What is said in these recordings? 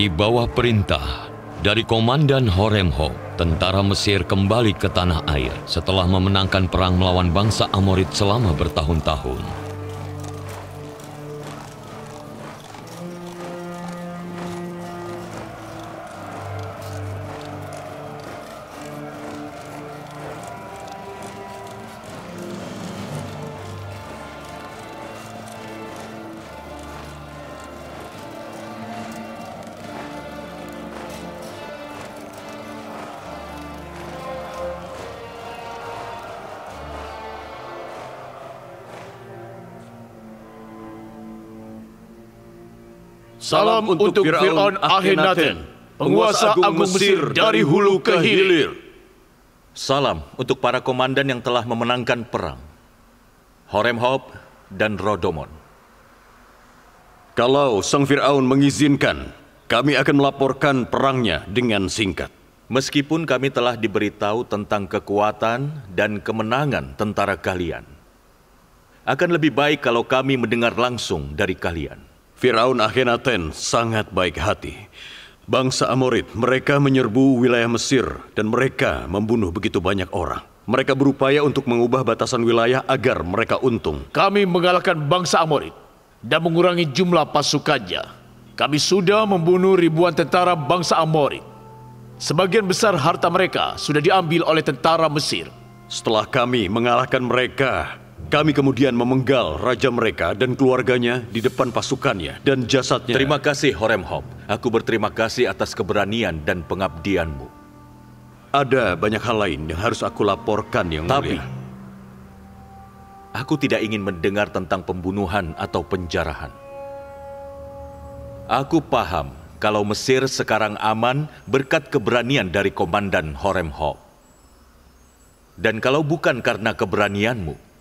Di bawah perintah dari Komandan Horemheb, tentara Mesir kembali ke tanah air setelah memenangkan perang melawan bangsa Amorid selama bertahun-tahun. Salam untuk Fir'aun Akhenaten, penguasa agung Mesir dari hulu ke hilir. Salam untuk para komandan yang telah memenangkan perang, Horemheb dan Rodomon. Kalau Sang Fir'aun mengizinkan, kami akan melaporkan perangnya dengan singkat. Meskipun kami telah diberitahu tentang kekuatan dan kemenangan tentara kalian, akan lebih baik kalau kami mendengar langsung dari kalian. Fir'aun Akhenaten sangat baik hati. Bangsa Amorid, mereka menyerbu wilayah Mesir dan mereka membunuh begitu banyak orang. Mereka berupaya untuk mengubah batasan wilayah agar mereka untung. Kami mengalahkan bangsa Amorid dan mengurangi jumlah pasukannya. Kami sudah membunuh ribuan tentara bangsa Amorid. Sebagian besar harta mereka sudah diambil oleh tentara Mesir. Setelah kami mengalahkan mereka, kami kemudian memenggal raja mereka dan keluarganya di depan pasukannya dan jasadnya. Terima kasih Horemheb. Aku berterima kasih atas keberanian dan pengabdianmu. Ada banyak hal lain yang harus aku laporkan, Yang Mulia. Tapi, aku tidak ingin mendengar tentang pembunuhan atau penjarahan. Aku paham kalau Mesir sekarang aman berkat keberanian dari Komandan Horemheb. Dan kalau bukan karena keberanianmu,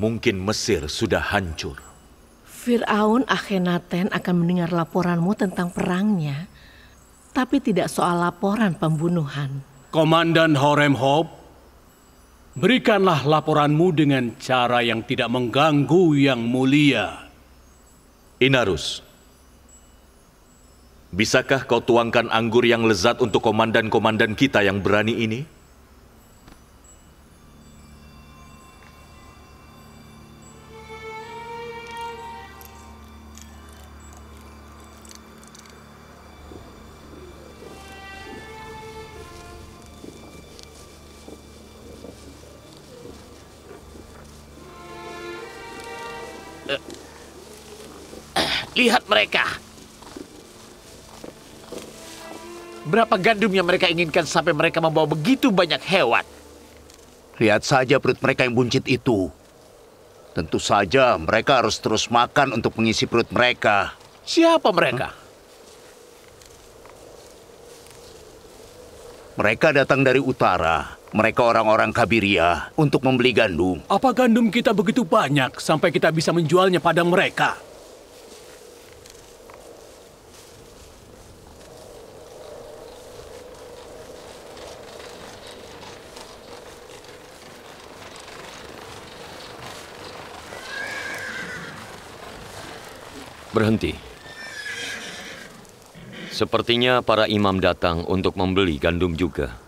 mungkin Mesir sudah hancur. Fir'aun Akhenaten akan mendengar laporanmu tentang perangnya, tapi tidak soal laporan pembunuhan. Komandan Horemheb, berikanlah laporanmu dengan cara yang tidak mengganggu Yang Mulia. Inarus, bisakah kau tuangkan anggur yang lezat untuk komandan-komandan kita yang berani ini? Lihat mereka. Berapa gandum yang mereka inginkan sampai mereka membawa begitu banyak hewan? Lihat saja perut mereka yang buncit itu. Tentu saja mereka harus terus makan untuk mengisi perut mereka. Siapa mereka? Mereka datang dari utara. Mereka orang-orang Kabiria untuk membeli gandum. Apa gandum kita begitu banyak sampai kita bisa menjualnya pada mereka? Berhenti. Sepertinya para imam datang untuk membeli gandum juga.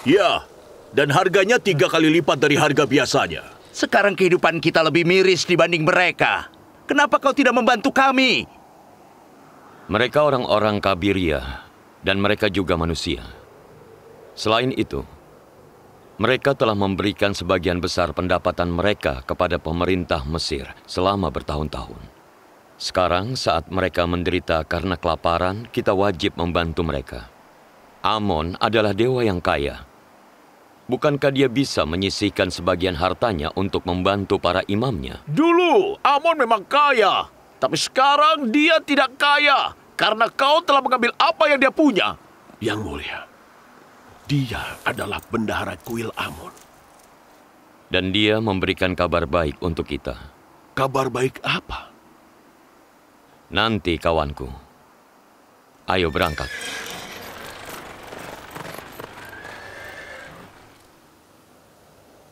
Ya, dan harganya 3 kali lipat dari harga biasanya. Sekarang kehidupan kita lebih miris dibanding mereka. Kenapa kau tidak membantu kami? Mereka orang-orang Kabiria dan mereka juga manusia. Selain itu, mereka telah memberikan sebagian besar pendapatan mereka kepada pemerintah Mesir selama bertahun-tahun. Sekarang saat mereka menderita karena kelaparan, kita wajib membantu mereka. Amon adalah dewa yang kaya. Bukankah dia bisa menyisihkan sebagian hartanya untuk membantu para imamnya? Dulu Amon memang kaya, tapi sekarang dia tidak kaya karena kau telah mengambil apa yang dia punya. Yang Mulia, dia adalah bendahara kuil Amon. Dan dia memberikan kabar baik untuk kita. Kabar baik apa? Nanti, kawanku. Ayo berangkat.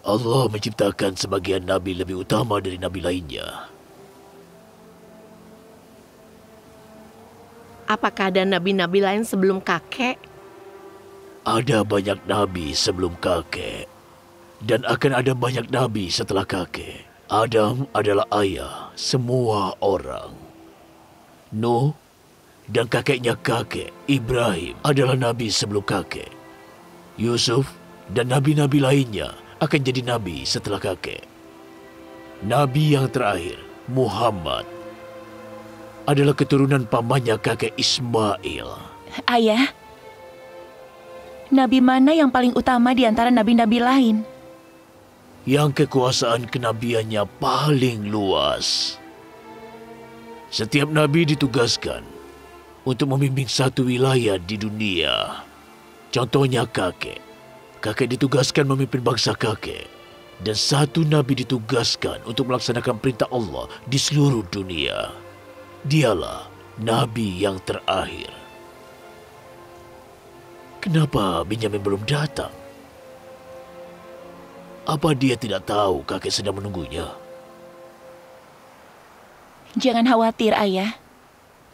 Allah menciptakan sebagian nabi lebih utama dari nabi lainnya. Apakah ada nabi-nabi lain sebelum kakek? Ada banyak nabi sebelum kakek. Dan akan ada banyak nabi setelah kakek. Adam adalah ayah semua orang. Nuh dan kakeknya kakek, Ibrahim, adalah nabi sebelum kakek. Yusuf dan nabi-nabi lainnya akan jadi nabi setelah kakek. Nabi yang terakhir, Muhammad, adalah keturunan pamannya kakek Ismail. Ayah, nabi mana yang paling utama di antara nabi-nabi lain? Yang kekuasaan kenabiannya paling luas. Setiap nabi ditugaskan untuk memimpin satu wilayah di dunia. Contohnya kakek. Kakek ditugaskan memimpin bangsa kakek. Dan satu nabi ditugaskan untuk melaksanakan perintah Allah di seluruh dunia. Dialah nabi yang terakhir. Kenapa Benyamin belum datang? Apa dia tidak tahu kakek sedang menunggunya? Jangan khawatir, Ayah.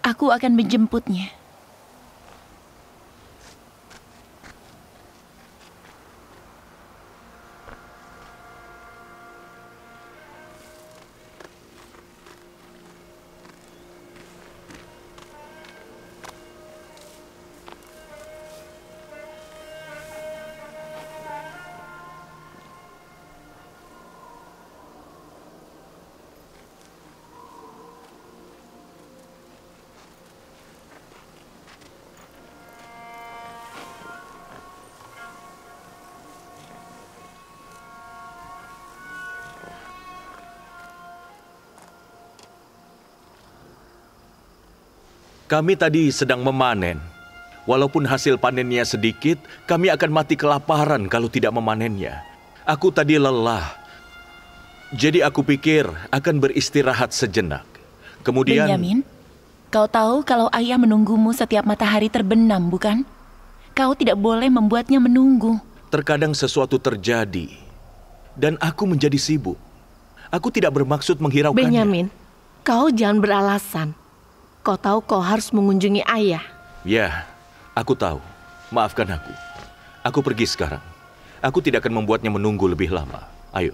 Aku akan menjemputnya. Kami tadi sedang memanen. Walaupun hasil panennya sedikit, kami akan mati kelaparan kalau tidak memanennya. Aku tadi lelah. Jadi aku pikir akan beristirahat sejenak. Kemudian... Benyamin, kau tahu kalau ayah menunggumu setiap matahari terbenam, bukan? Kau tidak boleh membuatnya menunggu. Terkadang sesuatu terjadi, dan aku menjadi sibuk. Aku tidak bermaksud menghiraukannya. Benyamin, kau jangan beralasan. Kau tahu kau harus mengunjungi ayah. Ya, aku tahu. Maafkan aku. Aku pergi sekarang. Aku tidak akan membuatnya menunggu lebih lama. Ayo.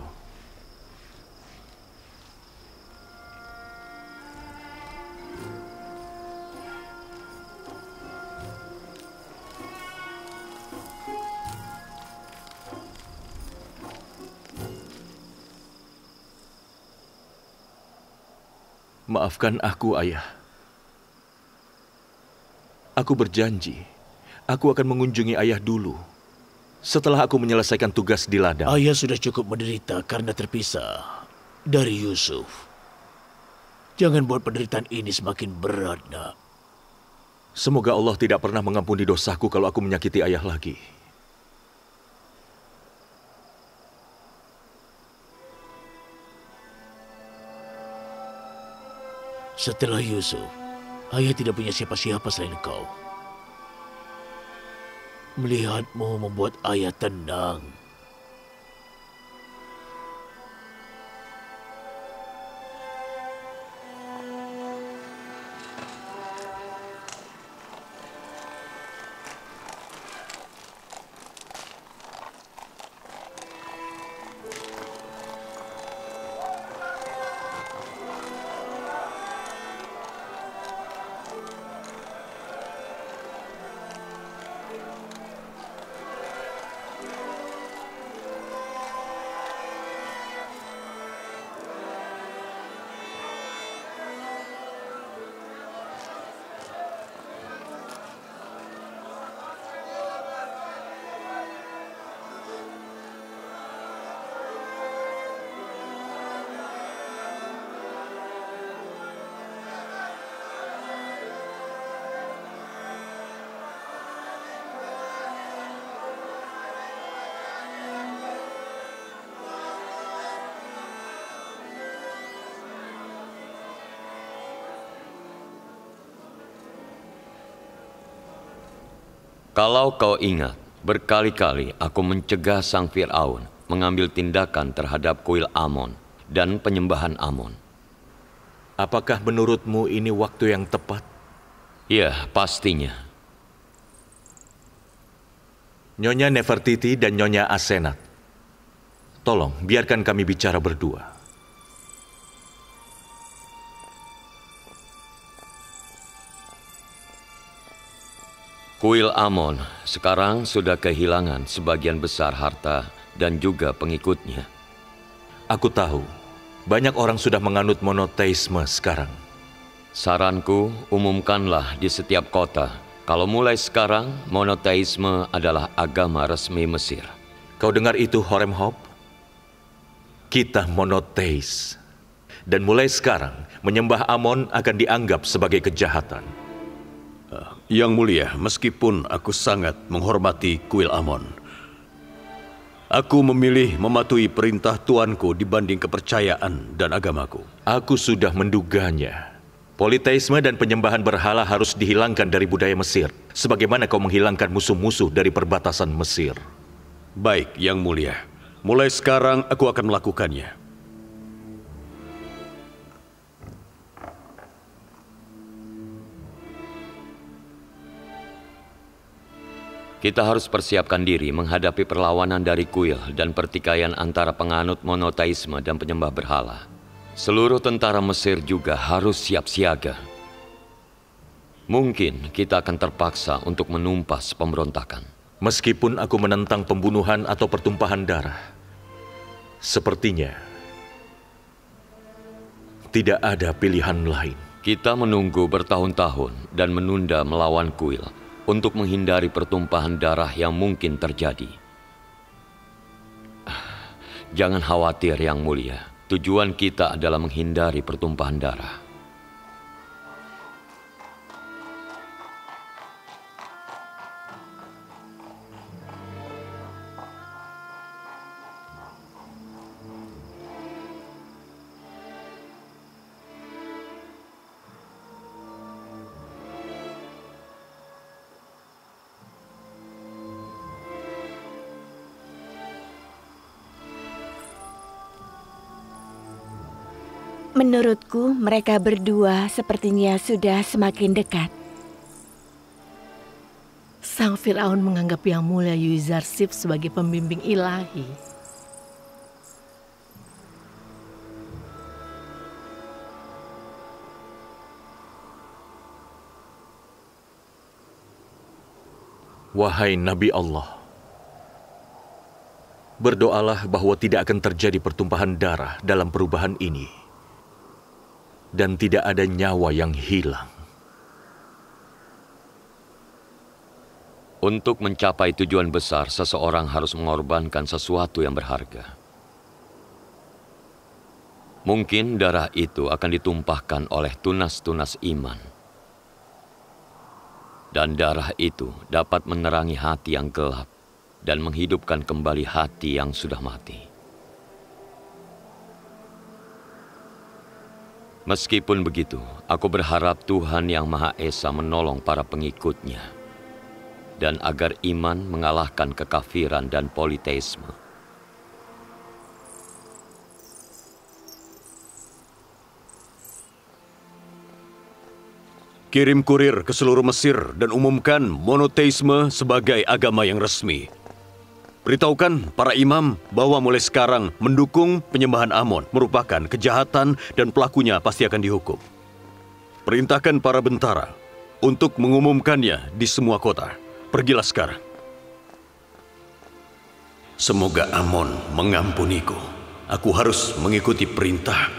Maafkan aku, Ayah. Aku berjanji, aku akan mengunjungi ayah dulu. Setelah aku menyelesaikan tugas di ladang. Ayah sudah cukup menderita karena terpisah dari Yusuf. Jangan buat penderitaan ini semakin berat, nak. Semoga Allah tidak pernah mengampuni dosaku kalau aku menyakiti ayah lagi. Setelah Yusuf, ayah tidak punya siapa-siapa selain kau. Melihatmu membuat ayah tenang. Kalau kau ingat, berkali-kali aku mencegah sang Fir'aun mengambil tindakan terhadap kuil Amon dan penyembahan Amon. Apakah menurutmu ini waktu yang tepat? Ya, pastinya. Nyonya Nefertiti dan Nyonya Asenat, tolong biarkan kami bicara berdua. Kuil Amon sekarang sudah kehilangan sebagian besar harta dan juga pengikutnya. Aku tahu, banyak orang sudah menganut monoteisme sekarang. Saranku, umumkanlah di setiap kota. Kalau mulai sekarang, monoteisme adalah agama resmi Mesir. Kau dengar itu, Horemheb? Kita monoteis. Dan mulai sekarang, menyembah Amon akan dianggap sebagai kejahatan. Yang mulia, meskipun aku sangat menghormati kuil Amon, aku memilih mematuhi perintah tuanku dibanding kepercayaan dan agamaku. Aku sudah menduganya. Politeisme dan penyembahan berhala harus dihilangkan dari budaya Mesir, sebagaimana kau menghilangkan musuh-musuh dari perbatasan Mesir. Baik, Yang Mulia. Mulai sekarang aku akan melakukannya. Kita harus persiapkan diri menghadapi perlawanan dari kuil dan pertikaian antara penganut monoteisme dan penyembah berhala. Seluruh tentara Mesir juga harus siap siaga. Mungkin kita akan terpaksa untuk menumpas pemberontakan. Meskipun aku menentang pembunuhan atau pertumpahan darah, sepertinya tidak ada pilihan lain. Kita menunggu bertahun-tahun dan menunda melawan kuil untuk menghindari pertumpahan darah yang mungkin terjadi. Jangan khawatir, Yang Mulia. Tujuan kita adalah menghindari pertumpahan darah. Menurutku, mereka berdua sepertinya sudah semakin dekat. Sang Firaun menganggap Yang Mulia Yuzarsif sebagai pembimbing ilahi. Wahai Nabi Allah, berdoalah bahwa tidak akan terjadi pertumpahan darah dalam perubahan ini. Dan tidak ada nyawa yang hilang. Untuk mencapai tujuan besar, seseorang harus mengorbankan sesuatu yang berharga. Mungkin darah itu akan ditumpahkan oleh tunas-tunas iman. Dan darah itu dapat menerangi hati yang gelap dan menghidupkan kembali hati yang sudah mati. Meskipun begitu, aku berharap Tuhan Yang Maha Esa menolong para pengikutnya dan agar iman mengalahkan kekafiran dan politeisme. Kirim kurir ke seluruh Mesir dan umumkan monoteisme sebagai agama yang resmi. Beritahukan para imam bahwa mulai sekarang mendukung penyembahan Amon merupakan kejahatan dan pelakunya pasti akan dihukum. Perintahkan para bentara untuk mengumumkannya di semua kota. Pergilah sekarang. Semoga Amon mengampuniku. Aku harus mengikuti perintah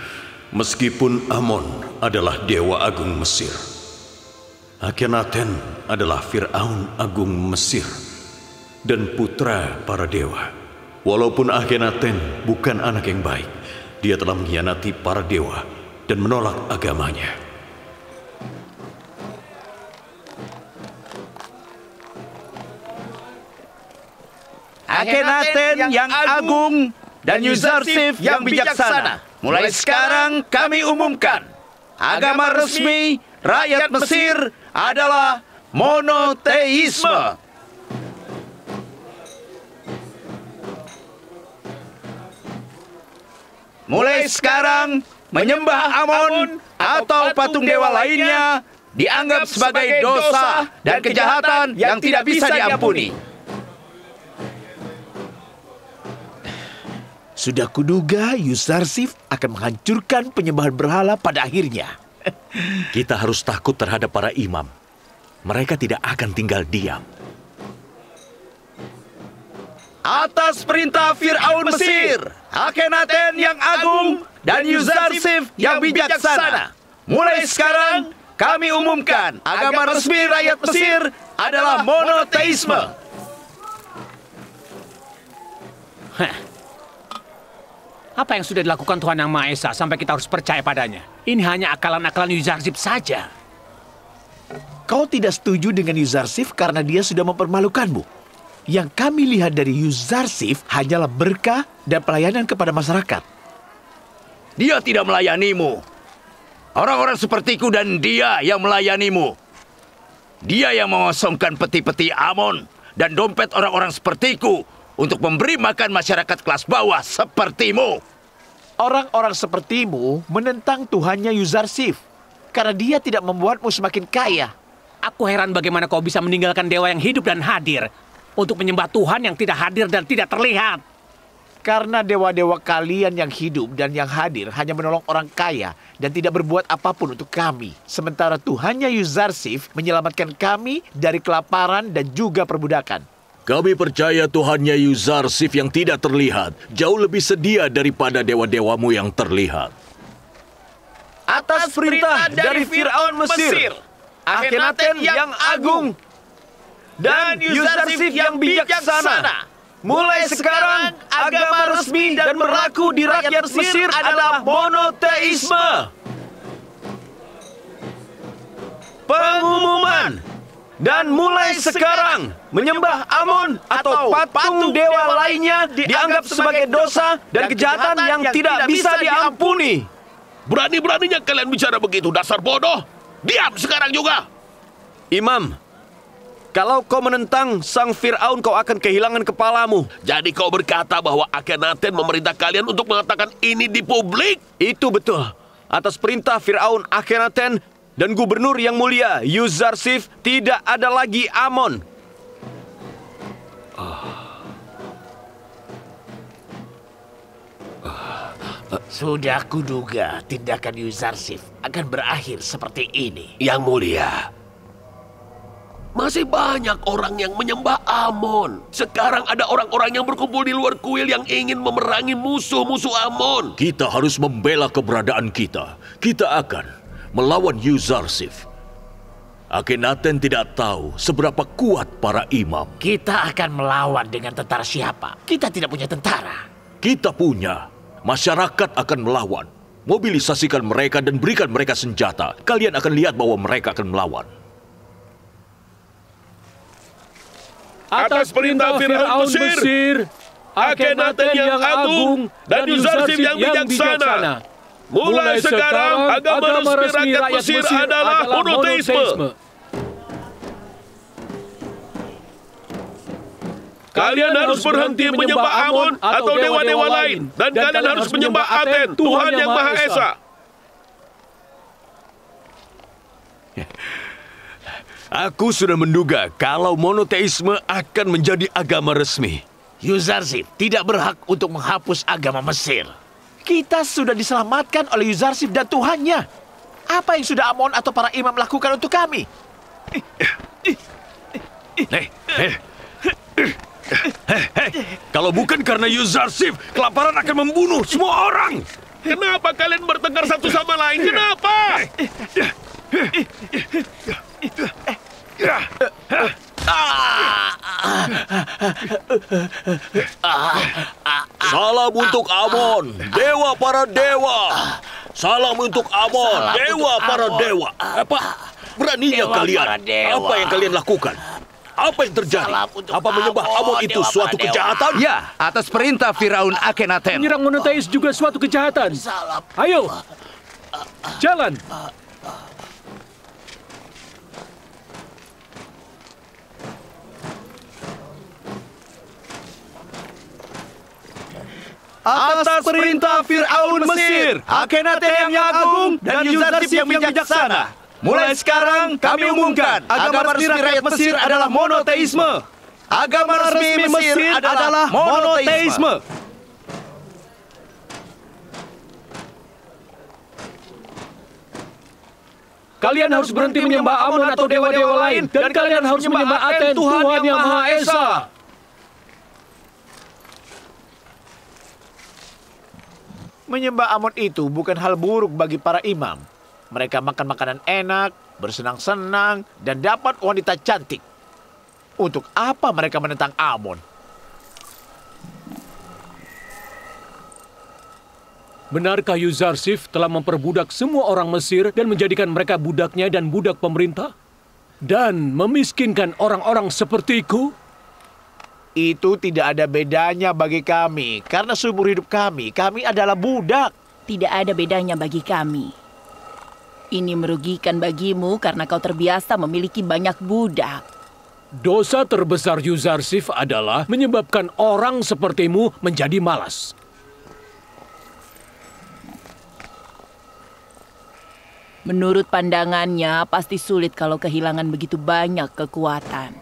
meskipun Amon adalah dewa agung Mesir. Akhenaten adalah Firaun agung Mesir dan putra para dewa. Walaupun Akhenaten bukan anak yang baik, dia telah mengkhianati para dewa dan menolak agamanya. Akhenaten yang agung dan Yuzarsif yang bijaksana. Mulai sekarang kami umumkan, agama resmi rakyat Mesir adalah monoteisme. Mulai sekarang, menyembah Amon atau patung dewa lainnya dianggap sebagai dosa dan kejahatan yang tidak bisa diampuni. Sudah kuduga Yuzarsif akan menghancurkan penyembahan berhala pada akhirnya. Kita harus takut terhadap para imam. Mereka tidak akan tinggal diam. Atas perintah Fir'aun Mesir, Akhenaten yang agung, dan Yuzarsif yang bijaksana, mulai sekarang kami umumkan agama resmi rakyat Mesir adalah monoteisme. Apa yang sudah dilakukan Tuhan Yang Maha Esa sampai kita harus percaya padanya? Ini hanya akalan-akalan Yuzarsif saja. Kau tidak setuju dengan Yuzarsif karena dia sudah mempermalukanmu. Yang kami lihat dari Yuzarsif hanyalah berkah dan pelayanan kepada masyarakat. Dia tidak melayanimu. Orang-orang sepertiku dan dia yang melayanimu. Dia yang mengosongkan peti-peti Amon dan dompet orang-orang sepertiku untuk memberi makan masyarakat kelas bawah sepertimu. Orang-orang sepertimu menentang Tuhannya Yuzarsif karena dia tidak membuatmu semakin kaya. Aku heran bagaimana kau bisa meninggalkan dewa yang hidup dan hadir untuk menyembah Tuhan yang tidak hadir dan tidak terlihat. Karena dewa-dewa kalian yang hidup dan yang hadir hanya menolong orang kaya dan tidak berbuat apapun untuk kami. Sementara Tuhannya Yuzarsif menyelamatkan kami dari kelaparan dan juga perbudakan. Kami percaya Tuhannya Yuzarsif yang tidak terlihat jauh lebih sedia daripada dewa-dewamu yang terlihat. Atas perintah dari Fir'aun Mesir, Akhenaten yang agung, dan Yuzarsif yang bijaksana, mulai sekarang agama resmi dan berlaku di rakyat Mesir adalah monoteisme. Pengumuman. Dan mulai sekarang, menyembah Amon atau patung dewa lainnya dianggap sebagai dosa dan kejahatan yang tidak bisa diampuni. Berani-beraninya kalian bicara begitu, dasar bodoh. Diam sekarang juga. Imam, kalau kau menentang sang Fir'aun, kau akan kehilangan kepalamu. Jadi kau berkata bahwa Akhenaten memerintah kalian untuk mengatakan ini di publik? Itu betul. Atas perintah Fir'aun Akhenaten dan gubernur yang mulia Yuzarsif, tidak ada lagi Amon. Sudah kuduga tindakan Yuzarsif akan berakhir seperti ini. Yang mulia, masih banyak orang yang menyembah Amon. Sekarang ada orang-orang yang berkumpul di luar kuil yang ingin memerangi musuh-musuh Amon. Kita harus membela keberadaan kita. Kita akan melawan Yuzarsif. Akhenaten tidak tahu seberapa kuat para imam. Kita akan melawan dengan tentara siapa? Kita tidak punya tentara. Kita punya. Masyarakat akan melawan. Mobilisasikan mereka dan berikan mereka senjata. Kalian akan lihat bahwa mereka akan melawan. Atas perintah Fir'aun Mesir, Akhenaten yang agung, dan Yuzarsif yang bijaksana, mulai sekarang agama resmi rakyat Mesir adalah monoteisme. Kalian harus berhenti menyembah Amon atau dewa-dewa lain. Dan kalian harus menyembah Aten, Tuhan yang Maha Esa. Aku sudah menduga kalau monoteisme akan menjadi agama resmi. Yuzarsif tidak berhak untuk menghapus agama Mesir. Kita sudah diselamatkan oleh Yuzarsif dan Tuhannya. Apa yang sudah Amon atau para imam lakukan untuk kami? Kalau bukan karena Yuzarsif, kelaparan akan membunuh semua orang. Kenapa kalian bertengkar satu sama lain? Kenapa? Salam untuk Amon, dewa para dewa. Salam untuk Amon, dewa para dewa. Apa? Beraninya kalian? Apa yang kalian lakukan? Apa yang terjadi? Apa menyembah Amon itu suatu kejahatan? Ya, atas perintah Firaun Akhenaten. Menyerang monoteis juga suatu kejahatan. Ayo, jalan. Atas perintah Fir'aun Mesir, Akhenaten yang agung, dan Yuzarsif yang bijaksana, Mulai sekarang kami umumkan agama resmi rakyat Mesir adalah monoteisme. Agama resmi Mesir adalah monoteisme. Kalian harus berhenti menyembah Amon atau dewa-dewa lain, dan kalian harus menyembah Aten, Tuhan yang Maha Esa. Menyembah Amon itu bukan hal buruk bagi para imam. Mereka makan makanan enak, bersenang-senang, dan dapat wanita cantik. Untuk apa mereka menentang Amon? Benarkah Yuzarsif telah memperbudak semua orang Mesir dan menjadikan mereka budaknya dan budak pemerintah? Dan memiskinkan orang-orang sepertiku? Itu tidak ada bedanya bagi kami. Karena seumur hidup kami adalah budak. Tidak ada bedanya bagi kami. Ini merugikan bagimu karena kau terbiasa memiliki banyak budak. Dosa terbesar Yuzarsif adalah menyebabkan orang sepertimu menjadi malas. Menurut pandangannya, pasti sulit kalau kehilangan begitu banyak kekuatan.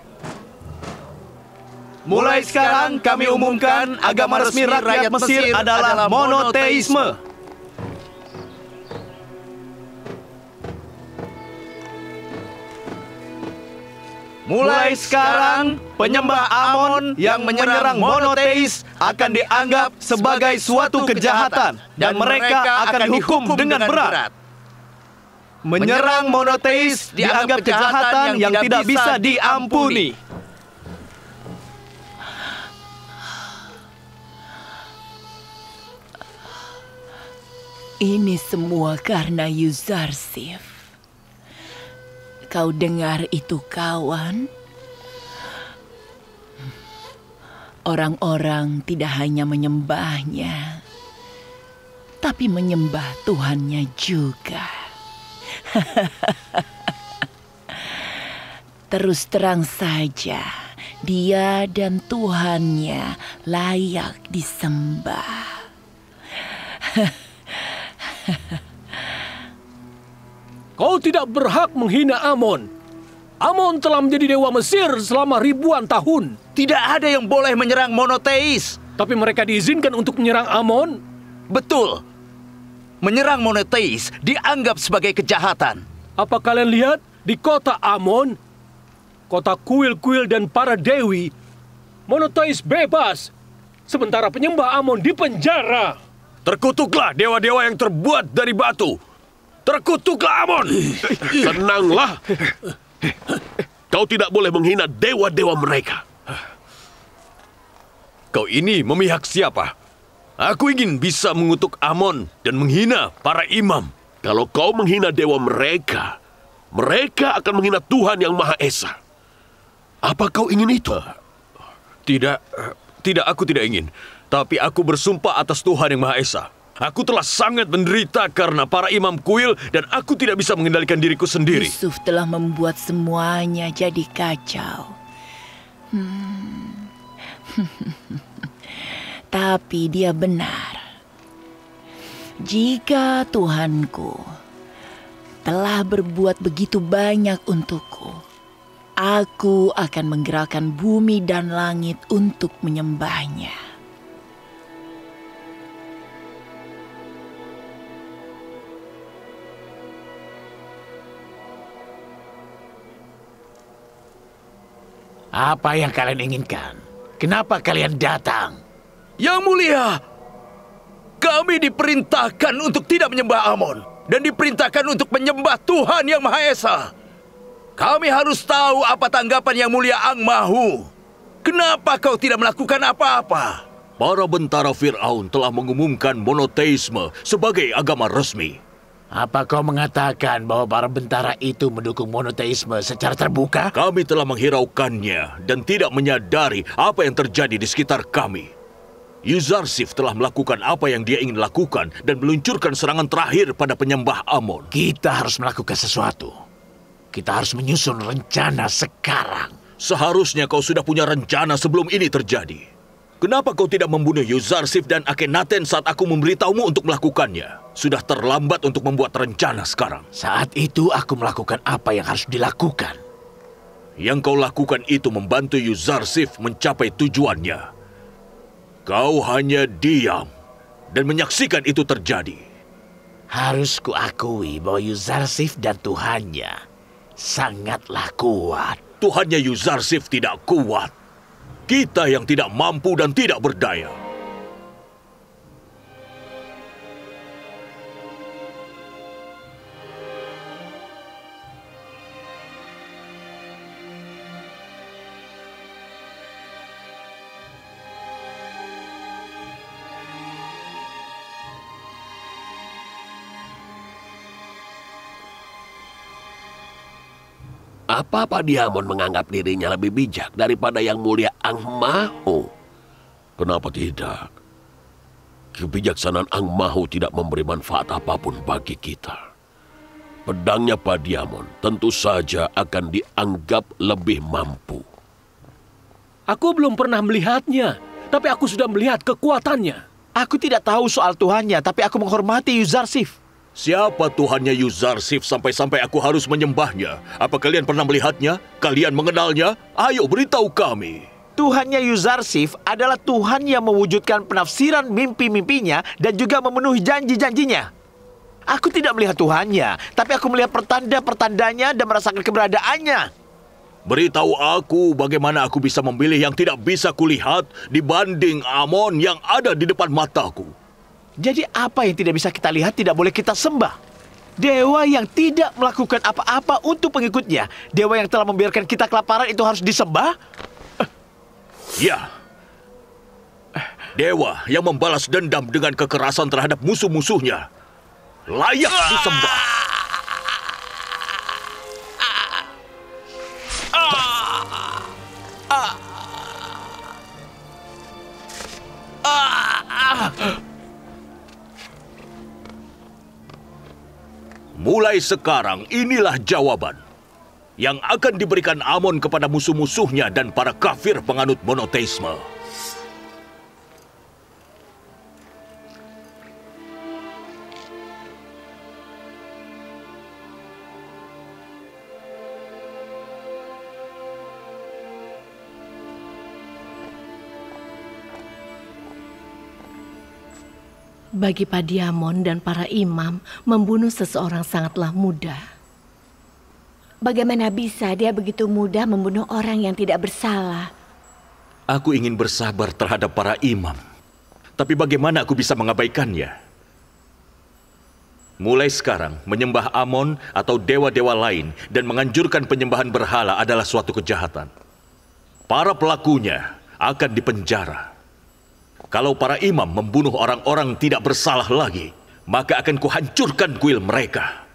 Mulai sekarang kami umumkan agama resmi rakyat Mesir adalah monoteisme. Mulai sekarang, penyembah Amon yang menyerang monoteis akan dianggap sebagai suatu kejahatan dan mereka akan dihukum dengan berat. Menyerang monoteis dianggap kejahatan yang tidak bisa diampuni. Ini semua karena Yuzarsif. Kau dengar itu, kawan? Orang-orang tidak hanya menyembahnya, tapi menyembah Tuhannya juga. Terus terang saja, dia dan Tuhannya layak disembah. Kau tidak berhak menghina Amon. Amon telah menjadi dewa Mesir selama ribuan tahun. Tidak ada yang boleh menyerang monoteis. Tapi mereka diizinkan untuk menyerang Amon? Betul. Menyerang monoteis dianggap sebagai kejahatan. Apa kalian lihat di kota Amon, kota kuil-kuil dan para dewi, monoteis bebas, sementara penyembah Amon dipenjara. Terkutuklah dewa-dewa yang terbuat dari batu. Terkutuklah Amon. Tenanglah. Kau tidak boleh menghina dewa-dewa mereka. Kau ini memihak siapa? Aku ingin bisa mengutuk Amon dan menghina para imam. Kalau kau menghina dewa mereka, mereka akan menghina Tuhan yang Maha Esa. Apa kau ingin itu? Tidak, aku tidak ingin. Tapi aku bersumpah atas Tuhan yang Maha Esa. Aku telah sangat menderita karena para imam kuil dan aku tidak bisa mengendalikan diriku sendiri. Yusuf telah membuat semuanya jadi kacau. Tapi dia benar. Jika Tuhanku telah berbuat begitu banyak untukku, aku akan menggerakkan bumi dan langit untuk menyembahnya. Apa yang kalian inginkan? Kenapa kalian datang? Yang mulia, kami diperintahkan untuk tidak menyembah Amon dan diperintahkan untuk menyembah Tuhan yang Maha Esa. Kami harus tahu apa tanggapan Yang Mulia Ang-Mahu. Kenapa kau tidak melakukan apa-apa? Para bentara Fir'aun telah mengumumkan monoteisme sebagai agama resmi. Apa kau mengatakan bahwa para bentara itu mendukung monoteisme secara terbuka? Kami telah menghiraukannya dan tidak menyadari apa yang terjadi di sekitar kami. Yuzarsif telah melakukan apa yang dia ingin lakukan dan meluncurkan serangan terakhir pada penyembah Amon. Kita harus melakukan sesuatu. Kita harus menyusun rencana sekarang. Seharusnya kau sudah punya rencana sebelum ini terjadi. Kenapa kau tidak membunuh Yuzarsif dan Akhenaten saat aku memberitahumu untuk melakukannya? Sudah terlambat untuk membuat rencana sekarang. Saat itu aku melakukan apa yang harus dilakukan. Yang kau lakukan itu membantu Yuzarsif mencapai tujuannya. Kau hanya diam dan menyaksikan itu terjadi. Harus kuakui bahwa Yuzarsif dan Tuhannya sangatlah kuat. Tuhannya Yuzarsif tidak kuat. Kita yang tidak mampu dan tidak berdaya. Apa Padiamon menganggap dirinya lebih bijak daripada yang mulia Ang Mahu? Kenapa tidak? Kebijaksanaan Ang Mahu tidak memberi manfaat apapun bagi kita. Pedangnya Padiamon tentu saja akan dianggap lebih mampu. Aku belum pernah melihatnya, tapi aku sudah melihat kekuatannya. Aku tidak tahu soal Tuhannya, tapi aku menghormati Yuzarsif. Siapa Tuhannya Yuzarsif sampai-sampai aku harus menyembahnya? Apa kalian pernah melihatnya? Kalian mengenalnya? Ayo beritahu kami. Tuhannya Yuzarsif adalah Tuhan yang mewujudkan penafsiran mimpi-mimpinya dan juga memenuhi janji-janjinya. Aku tidak melihat Tuhannya, tapi aku melihat pertanda-pertandanya dan merasakan keberadaannya. Beritahu aku bagaimana aku bisa memilih yang tidak bisa kulihat dibanding Amon yang ada di depan mataku. Jadi apa yang tidak bisa kita lihat tidak boleh kita sembah. Dewa yang tidak melakukan apa-apa untuk pengikutnya. Dewa yang telah membiarkan kita kelaparan itu harus disembah? Ya. Dewa yang membalas dendam dengan kekerasan terhadap musuh-musuhnya layak disembah. Mulai sekarang, inilah jawaban yang akan diberikan Amon kepada musuh-musuhnya dan para kafir penganut monoteisme. Bagi Padiamon dan para imam, membunuh seseorang sangatlah mudah. Bagaimana bisa dia begitu mudah membunuh orang yang tidak bersalah? Aku ingin bersabar terhadap para imam. Tapi bagaimana aku bisa mengabaikannya? Mulai sekarang, menyembah Amon atau dewa-dewa lain dan menganjurkan penyembahan berhala adalah suatu kejahatan. Para pelakunya akan dipenjara. Kalau para imam membunuh orang-orang tidak bersalah lagi, maka akan kuhancurkan kuil mereka.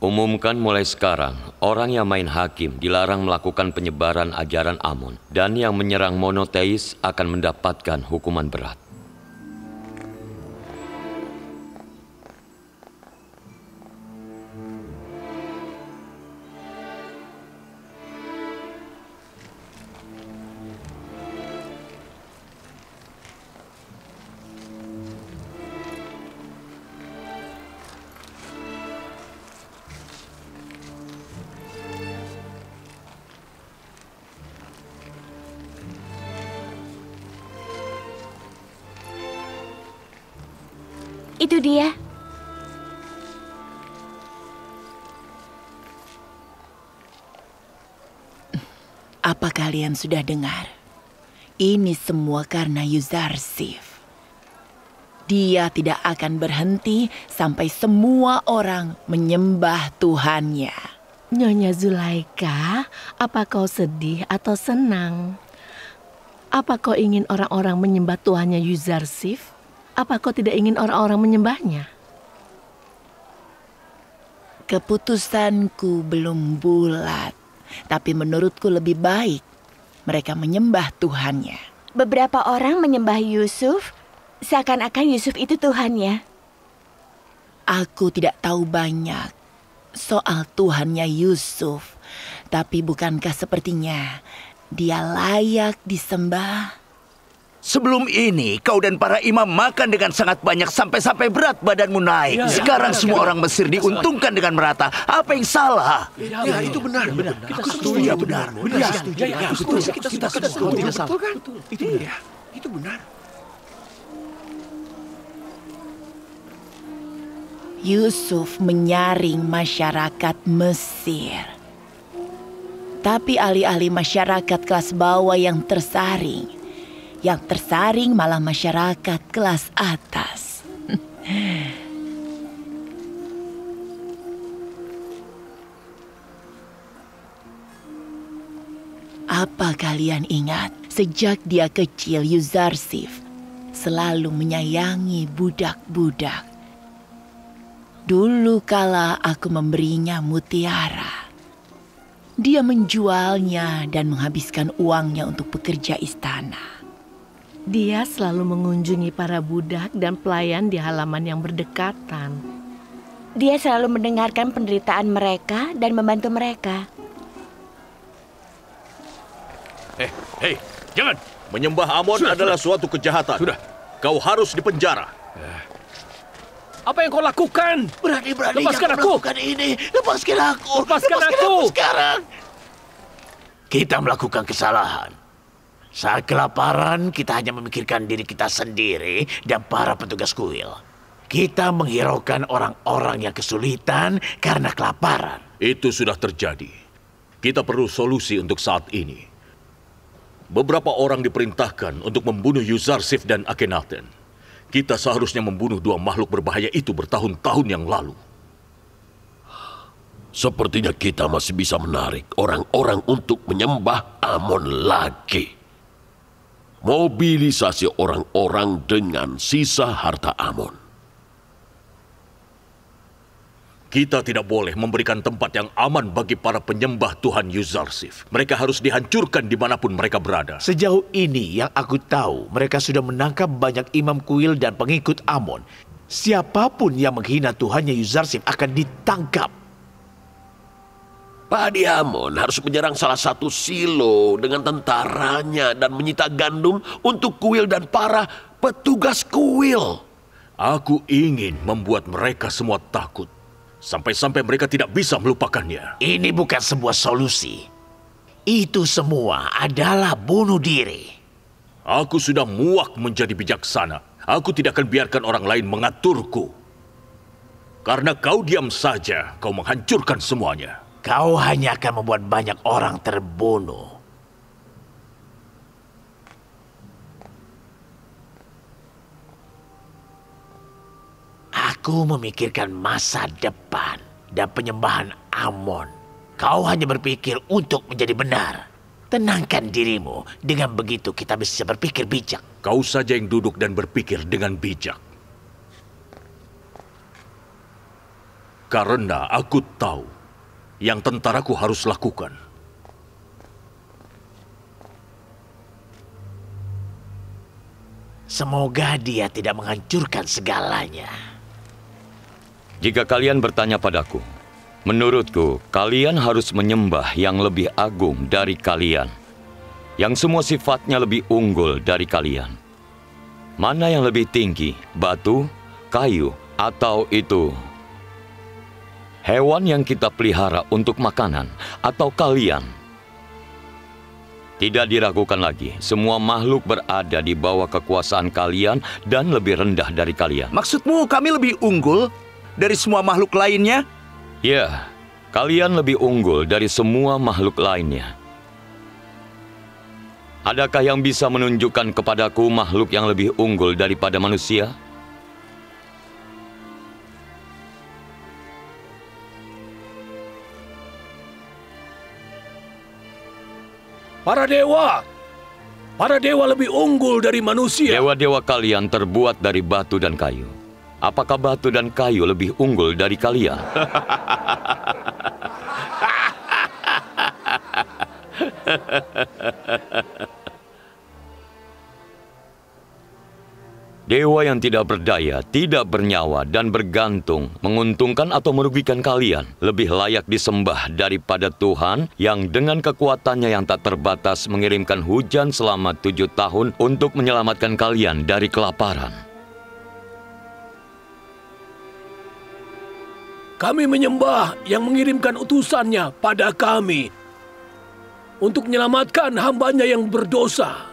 Umumkan mulai sekarang, orang yang main hakim dilarang melakukan penyebaran ajaran Amon, dan yang menyerang monoteis akan mendapatkan hukuman berat. Itu dia. Apa kalian sudah dengar? Ini semua karena Yuzarsif. Dia tidak akan berhenti sampai semua orang menyembah Tuhannya. Nyonya Zulaika, apa kau sedih atau senang? Apa kau ingin orang-orang menyembah Tuhannya Yuzarsif? Apa kau tidak ingin orang-orang menyembahnya? Keputusanku belum bulat, tapi menurutku lebih baik mereka menyembah Tuhannya. Beberapa orang menyembah Yusuf, seakan-akan Yusuf itu Tuhannya. Aku tidak tahu banyak soal Tuhannya Yusuf, tapi bukankah sepertinya dia layak disembah? Sebelum ini, kau dan para imam makan dengan sangat banyak sampai-sampai berat badanmu naik. Sekarang semua orang Mesir diuntungkan dengan merata. Apa yang salah? Ya, itu benar. Kita setuju. Ya, benar. Kita setuju. Tidak salah. Betul kan? Itu benar. Yusuf menyaring masyarakat Mesir. Tapi alih-alih masyarakat kelas bawah yang tersaring malah masyarakat kelas atas. Apa kalian ingat, sejak dia kecil Yuzarsif selalu menyayangi budak-budak. Dulu kala aku memberinya mutiara, dia menjualnya dan menghabiskan uangnya untuk pekerja istana. Dia selalu mengunjungi para budak dan pelayan di halaman yang berdekatan. Dia selalu mendengarkan penderitaan mereka dan membantu mereka. Hei, jangan! Menyembah Amon adalah suatu kejahatan. Sudah. Kau harus dipenjara. Apa yang kau lakukan? Berani-beraninya Lepaskan aku! melakukan ini. Lepaskan aku! Lepaskan aku sekarang! Kita melakukan kesalahan. Saat kelaparan, kita hanya memikirkan diri kita sendiri dan para petugas kuil. Kita menghiraukan orang-orang yang kesulitan karena kelaparan. Itu sudah terjadi. Kita perlu solusi untuk saat ini. Beberapa orang diperintahkan untuk membunuh Yuzarsif dan Akhenaten. Kita seharusnya membunuh dua makhluk berbahaya itu bertahun-tahun yang lalu. Sepertinya kita masih bisa menarik orang-orang untuk menyembah Amon lagi. Mobilisasi orang-orang dengan sisa harta Amon. Kita tidak boleh memberikan tempat yang aman bagi para penyembah Tuhan Yuzarsif. Mereka harus dihancurkan dimanapun mereka berada. Sejauh ini yang aku tahu, mereka sudah menangkap banyak imam kuil dan pengikut Amon. Siapapun yang menghina Tuhannya Yuzarsif akan ditangkap. Padi Amon harus menyerang salah satu silo dengan tentaranya dan menyita gandum untuk kuil dan para petugas kuil. Aku ingin membuat mereka semua takut. Sampai-sampai mereka tidak bisa melupakannya. Ini bukan sebuah solusi. Itu semua adalah bunuh diri. Aku sudah muak menjadi bijaksana. Aku tidak akan biarkan orang lain mengaturku. Karena kau diam saja, kau menghancurkan semuanya. Kau hanya akan membuat banyak orang terbunuh. Aku memikirkan masa depan dan penyembahan Amon. Kau hanya berpikir untuk menjadi benar. Tenangkan dirimu. Dengan begitu kita bisa berpikir bijak. Kau saja yang duduk dan berpikir dengan bijak. Karena aku tahu yang tentaraku harus lakukan. Semoga dia tidak menghancurkan segalanya. Jika kalian bertanya padaku, menurutku kalian harus menyembah yang lebih agung dari kalian, yang semua sifatnya lebih unggul dari kalian. Mana yang lebih tinggi, batu, kayu, atau itu hewan yang kita pelihara untuk makanan, atau kalian? Tidak diragukan lagi, semua makhluk berada di bawah kekuasaan kalian dan lebih rendah dari kalian. Maksudmu kami lebih unggul dari semua makhluk lainnya? Ya, kalian lebih unggul dari semua makhluk lainnya. Adakah yang bisa menunjukkan kepadaku makhluk yang lebih unggul daripada manusia? Para dewa lebih unggul dari manusia. Dewa-dewa kalian terbuat dari batu dan kayu. Apakah batu dan kayu lebih unggul dari kalian? Dewa yang tidak berdaya, tidak bernyawa, dan bergantung, menguntungkan atau merugikan kalian, lebih layak disembah daripada Tuhan yang dengan kekuatannya yang tak terbatas mengirimkan hujan selama 7 tahun untuk menyelamatkan kalian dari kelaparan. Kami menyembah yang mengirimkan utusannya pada kami untuk menyelamatkan hambanya yang berdosa.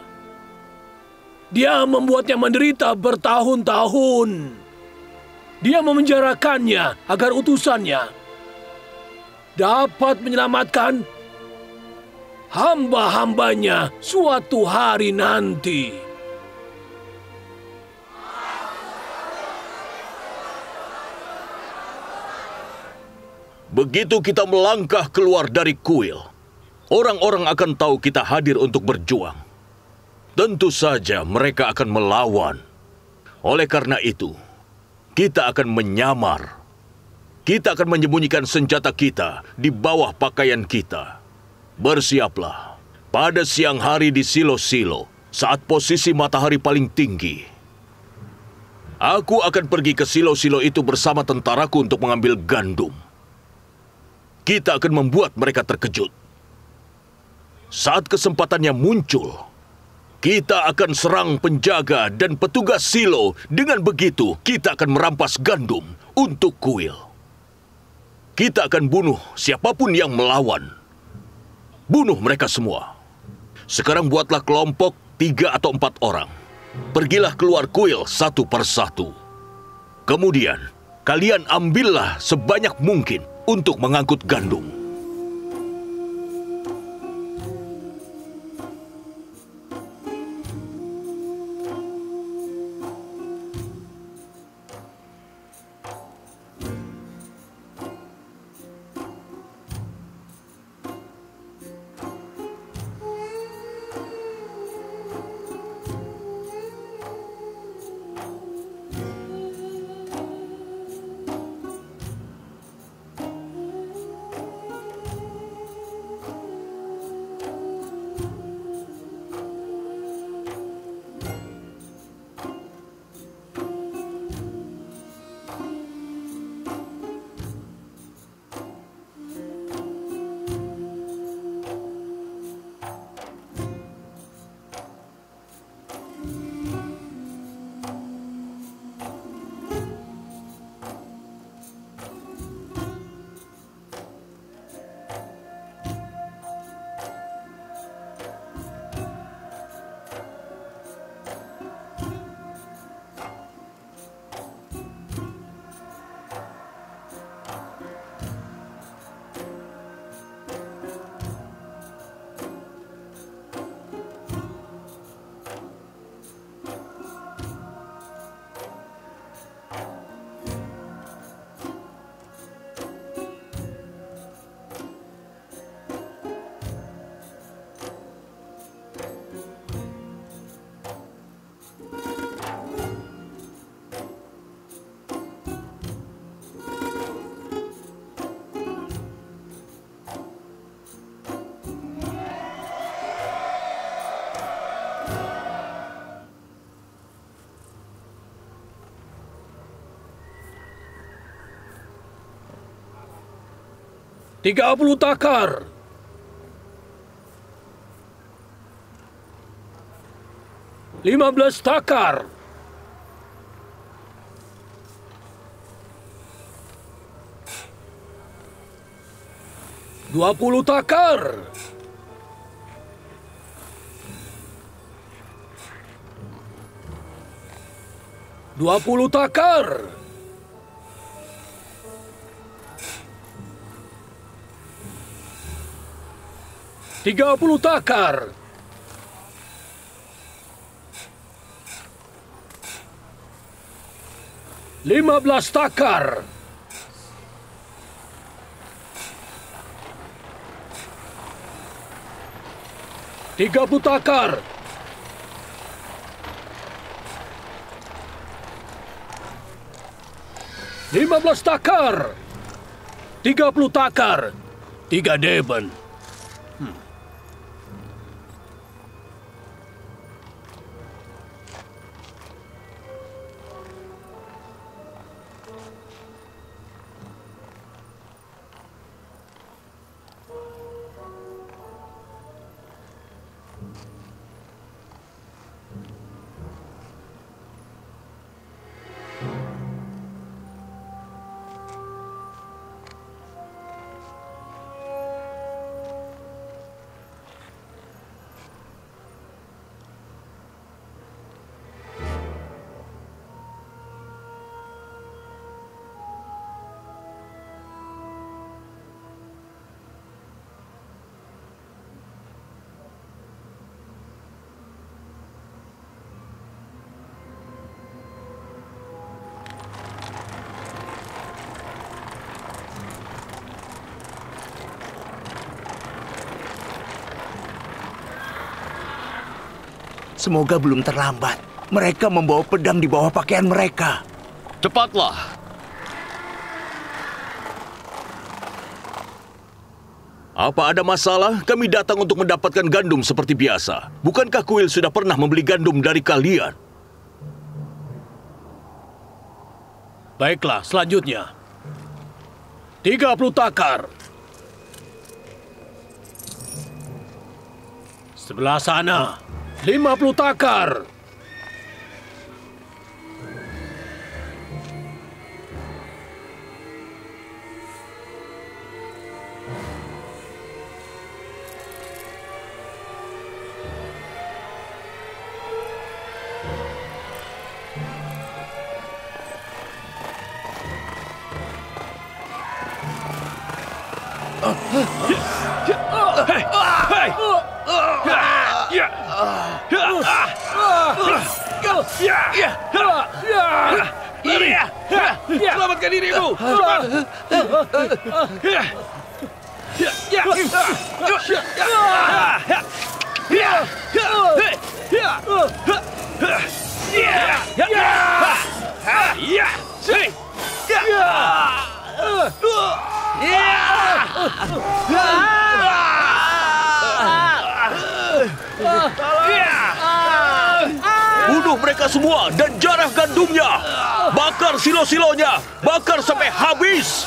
Dia membuatnya menderita bertahun-tahun. Dia memenjarakannya agar utusannya dapat menyelamatkan hamba-hambanya suatu hari nanti. Begitu kita melangkah keluar dari kuil, orang-orang akan tahu kita hadir untuk berjuang. Tentu saja mereka akan melawan. Oleh karena itu, kita akan menyamar. Kita akan menyembunyikan senjata kita di bawah pakaian kita. Bersiaplah pada siang hari di silo-silo saat posisi matahari paling tinggi. Aku akan pergi ke silo-silo itu bersama tentaraku untuk mengambil gandum. Kita akan membuat mereka terkejut. Saat kesempatannya muncul, kita akan serang penjaga dan petugas silo. Dengan begitu, kita akan merampas gandum untuk kuil. Kita akan bunuh siapapun yang melawan. Bunuh mereka semua. Sekarang buatlah kelompok 3 atau 4 orang. Pergilah keluar kuil satu persatu. Kemudian, kalian ambillah sebanyak mungkin untuk mengangkut gandum. Tiga 30 takar. 15 takar. 20 takar. 20 takar. 30 takar. 15 takar. 30 takar. 15 takar. 30 takar. 3 deben. Semoga belum terlambat. Mereka membawa pedang di bawah pakaian mereka. Cepatlah. Apa ada masalah? Kami datang untuk mendapatkan gandum seperti biasa. Bukankah kuil sudah pernah membeli gandum dari kalian? Baiklah, selanjutnya. 30 takar. Sebelah sana, 50 takar. Selamatkan dirimu! Bunuh mereka semua dan jarah gandumnya. Bakar silo-silonya. Bakar sampai habis.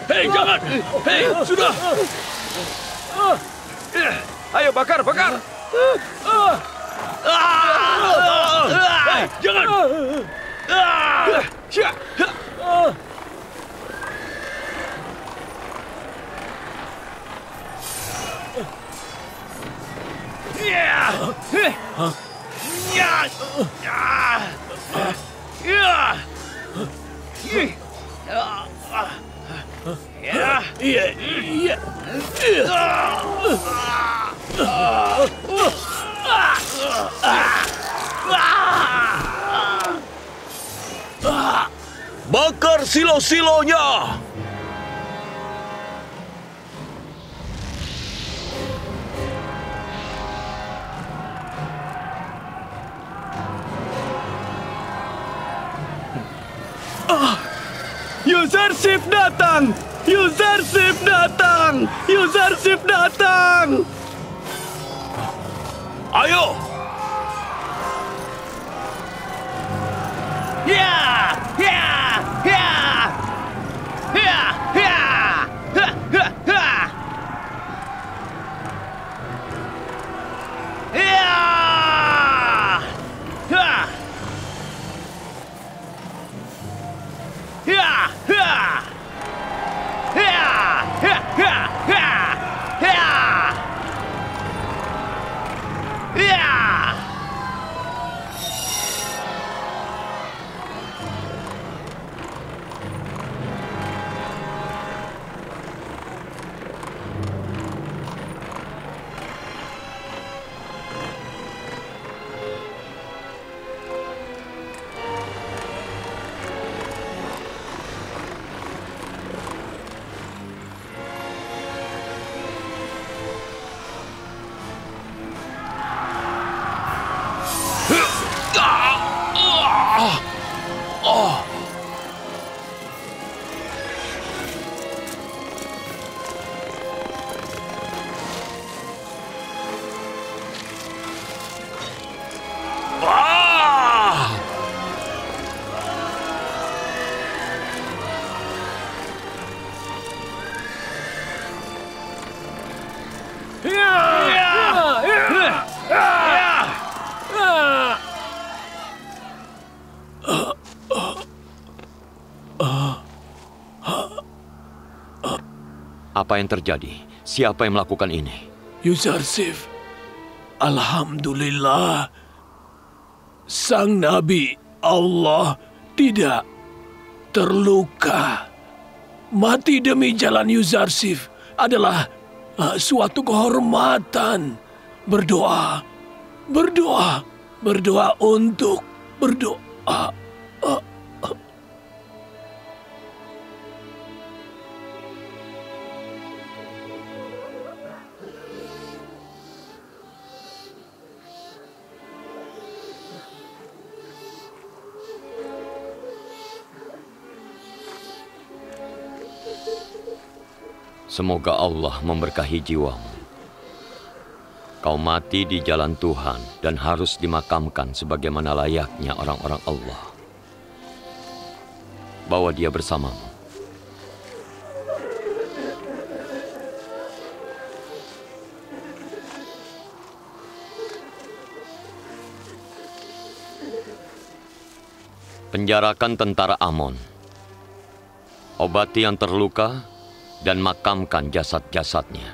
Hei, jangan! Hei, sudah! Ayo, bakar, bakar! Hei, jangan! Bakar silo-silonya. Yuzarsif datang! Yuzarsif datang! Yuzarsif datang! Ayo! Ya! Ya! Ya! Ya! Ya! Ha! Ha! Ha! Ya! Ha! Ya! Ya! Ya! Ya! Ya! Ya! Ya! Ya! Apa yang terjadi? Siapa yang melakukan ini? Yuzarsif, alhamdulillah, sang Nabi Allah tidak terluka. Mati demi jalan Yuzarsif adalah suatu kehormatan. Berdoa, berdoa, berdoa untuk berdoa. Semoga Allah memberkahi jiwamu. Kau mati di jalan Tuhan dan harus dimakamkan sebagaimana layaknya orang-orang Allah. Bawa dia bersamamu. Penjarakan tentara Amon. Obati yang terluka dan makamkan jasad-jasadnya.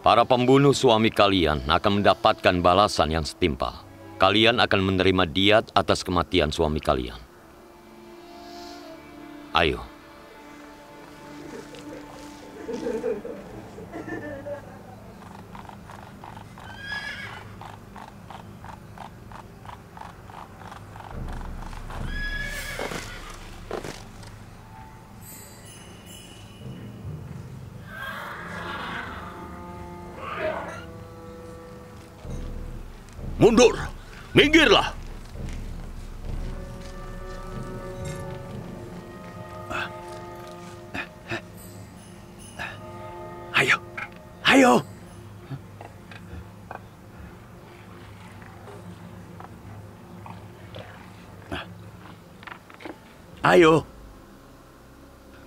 Para pembunuh suami kalian akan mendapatkan balasan yang setimpal. Kalian akan menerima diat atas kematian suami kalian. Ayo. Mundur! Minggirlah! Ayo, ayo! Ayo!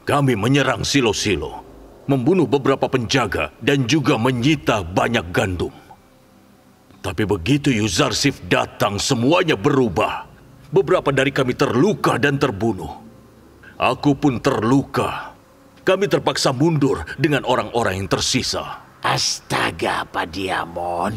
Kami menyerang Silo-Silo, membunuh beberapa penjaga, dan juga menyita banyak gandum. Tapi begitu Yuzarsif datang, semuanya berubah. Beberapa dari kami terluka dan terbunuh. Aku pun terluka. Kami terpaksa mundur dengan orang-orang yang tersisa. Astaga, Padiamon.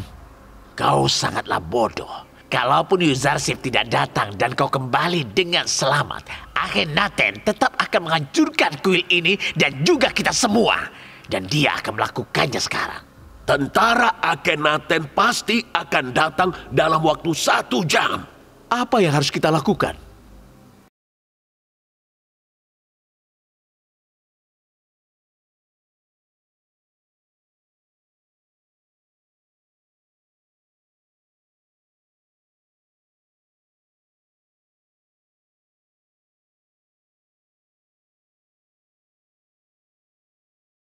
Kau sangatlah bodoh. Kalaupun Yuzarsif tidak datang dan kau kembali dengan selamat, Akhenaten tetap akan menghancurkan kuil ini dan juga kita semua. Dan dia akan melakukannya sekarang. Tentara Akhenaten pasti akan datang dalam waktu 1 jam. Apa yang harus kita lakukan?